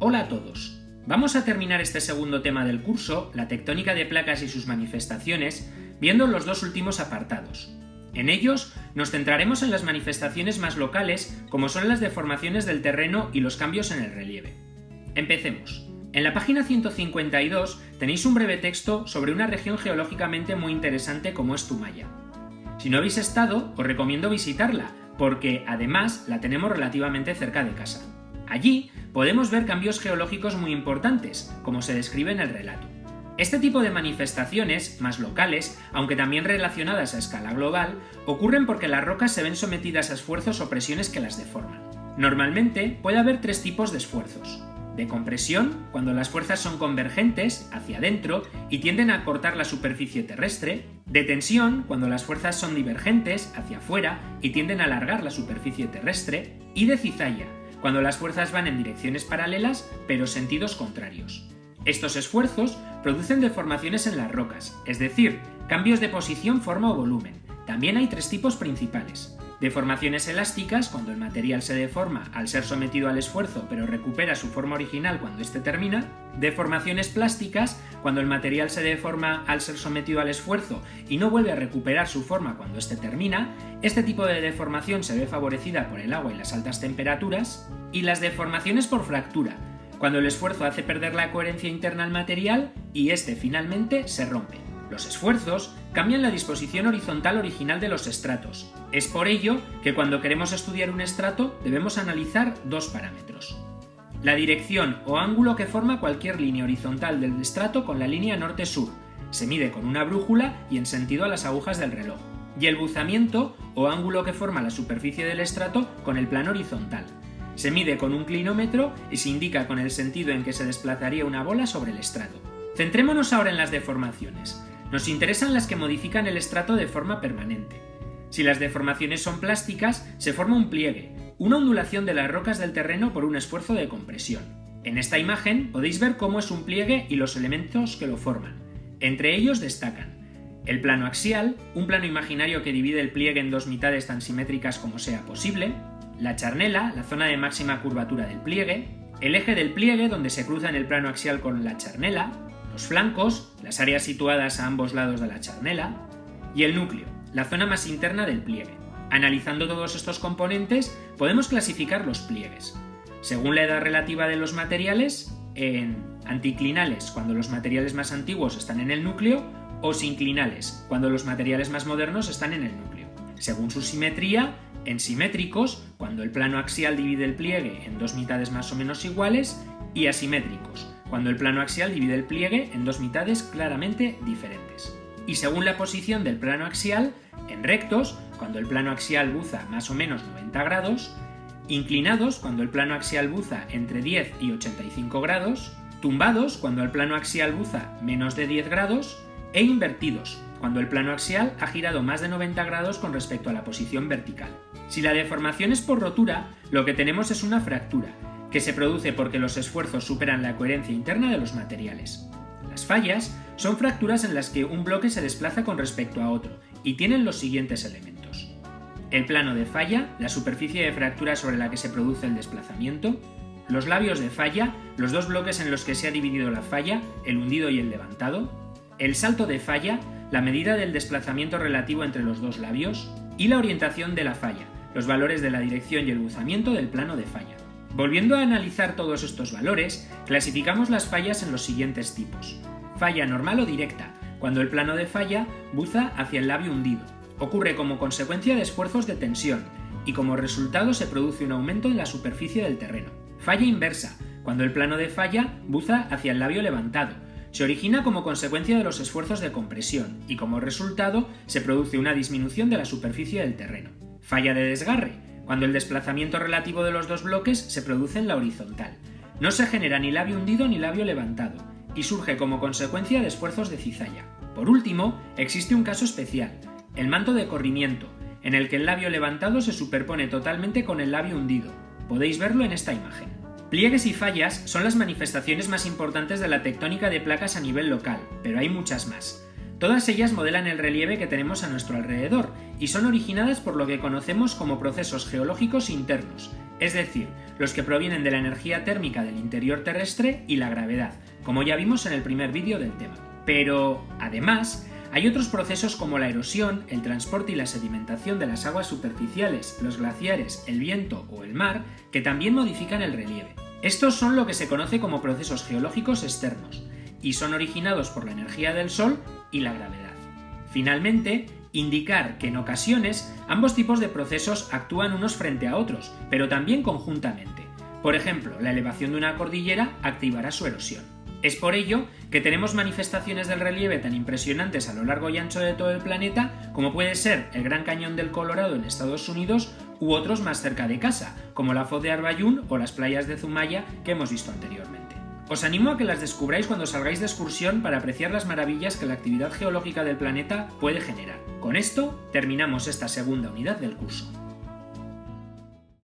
Hola a todos. Vamos a terminar este segundo tema del curso, la tectónica de placas y sus manifestaciones, viendo los dos últimos apartados. En ellos nos centraremos en las manifestaciones más locales, como son las deformaciones del terreno y los cambios en el relieve. Empecemos. En la página 152 tenéis un breve texto sobre una región geológicamente muy interesante como es Zumaya. Si no habéis estado, os recomiendo visitarla, porque además la tenemos relativamente cerca de casa. Allí podemos ver cambios geológicos muy importantes, como se describe en el relato. Este tipo de manifestaciones, más locales, aunque también relacionadas a escala global, ocurren porque las rocas se ven sometidas a esfuerzos o presiones que las deforman. Normalmente puede haber tres tipos de esfuerzos. De compresión, cuando las fuerzas son convergentes, hacia adentro, y tienden a cortar la superficie terrestre. De tensión, cuando las fuerzas son divergentes, hacia afuera, y tienden a alargar la superficie terrestre. Y de cizalla, cuando las fuerzas van en direcciones paralelas, pero sentidos contrarios. Estos esfuerzos producen deformaciones en las rocas, es decir, cambios de posición, forma o volumen. También hay tres tipos principales. Deformaciones elásticas, cuando el material se deforma al ser sometido al esfuerzo pero recupera su forma original cuando éste termina. Deformaciones plásticas, cuando el material se deforma al ser sometido al esfuerzo y no vuelve a recuperar su forma cuando éste termina. Este tipo de deformación se ve favorecida por el agua y las altas temperaturas. Y las deformaciones por fractura, cuando el esfuerzo hace perder la coherencia interna al material y éste finalmente se rompe. Los esfuerzos cambian la disposición horizontal original de los estratos. Es por ello que cuando queremos estudiar un estrato debemos analizar dos parámetros. La dirección o ángulo que forma cualquier línea horizontal del estrato con la línea norte-sur. Se mide con una brújula y en sentido a las agujas del reloj. Y el buzamiento o ángulo que forma la superficie del estrato con el plano horizontal. Se mide con un clinómetro y se indica con el sentido en que se desplazaría una bola sobre el estrato. Centrémonos ahora en las deformaciones. Nos interesan las que modifican el estrato de forma permanente. Si las deformaciones son plásticas, se forma un pliegue, una ondulación de las rocas del terreno por un esfuerzo de compresión. En esta imagen podéis ver cómo es un pliegue y los elementos que lo forman. Entre ellos destacan el plano axial, un plano imaginario que divide el pliegue en dos mitades tan simétricas como sea posible, la charnela, la zona de máxima curvatura del pliegue, el eje del pliegue donde se cruzan el plano axial con la charnela, los flancos, las áreas situadas a ambos lados de la charnela, y el núcleo, la zona más interna del pliegue. Analizando todos estos componentes, podemos clasificar los pliegues, según la edad relativa de los materiales, en anticlinales, cuando los materiales más antiguos están en el núcleo, o sinclinales, cuando los materiales más modernos están en el núcleo. Según su simetría, en simétricos, cuando el plano axial divide el pliegue en dos mitades más o menos iguales, y asimétricos, cuando el plano axial divide el pliegue en dos mitades claramente diferentes. Y según la posición del plano axial, en rectos, cuando el plano axial buza más o menos 90 grados, inclinados, cuando el plano axial buza entre 10 y 85 grados, tumbados, cuando el plano axial buza menos de 10 grados, e invertidos, cuando el plano axial ha girado más de 90 grados con respecto a la posición vertical. Si la deformación es por rotura, lo que tenemos es una fractura, que se produce porque los esfuerzos superan la coherencia interna de los materiales. Las fallas son fracturas en las que un bloque se desplaza con respecto a otro y tienen los siguientes elementos. El plano de falla, la superficie de fractura sobre la que se produce el desplazamiento, los labios de falla, los dos bloques en los que se ha dividido la falla, el hundido y el levantado, el salto de falla, la medida del desplazamiento relativo entre los dos labios, y la orientación de la falla, los valores de la dirección y el buzamiento del plano de falla. Volviendo a analizar todos estos valores, clasificamos las fallas en los siguientes tipos. Falla normal o directa, cuando el plano de falla buza hacia el labio hundido. Ocurre como consecuencia de esfuerzos de tensión, y como resultado se produce un aumento en la superficie del terreno. Falla inversa, cuando el plano de falla buza hacia el labio levantado. Se origina como consecuencia de los esfuerzos de compresión, y como resultado se produce una disminución de la superficie del terreno. Falla de desgarre, cuando el desplazamiento relativo de los dos bloques se produce en la horizontal. No se genera ni labio hundido ni labio levantado, y surge como consecuencia de esfuerzos de cizalla. Por último, existe un caso especial, el manto de corrimiento, en el que el labio levantado se superpone totalmente con el labio hundido. Podéis verlo en esta imagen. Pliegues y fallas son las manifestaciones más importantes de la tectónica de placas a nivel local, pero hay muchas más. Todas ellas modelan el relieve que tenemos a nuestro alrededor y son originadas por lo que conocemos como procesos geológicos internos, es decir, los que provienen de la energía térmica del interior terrestre y la gravedad, como ya vimos en el primer vídeo del tema. Pero, además, hay otros procesos como la erosión, el transporte y la sedimentación de las aguas superficiales, los glaciares, el viento o el mar, que también modifican el relieve. Estos son lo que se conoce como procesos geológicos externos, y son originados por la energía del Sol y la gravedad. Finalmente, indicar que en ocasiones ambos tipos de procesos actúan unos frente a otros, pero también conjuntamente. Por ejemplo, la elevación de una cordillera activará su erosión. Es por ello que tenemos manifestaciones del relieve tan impresionantes a lo largo y ancho de todo el planeta como puede ser el Gran Cañón del Colorado en Estados Unidos u otros más cerca de casa, como la Foz de Arbayún o las playas de Zumaya que hemos visto anteriormente. Os animo a que las descubráis cuando salgáis de excursión para apreciar las maravillas que la actividad geológica del planeta puede generar. Con esto terminamos esta segunda unidad del curso.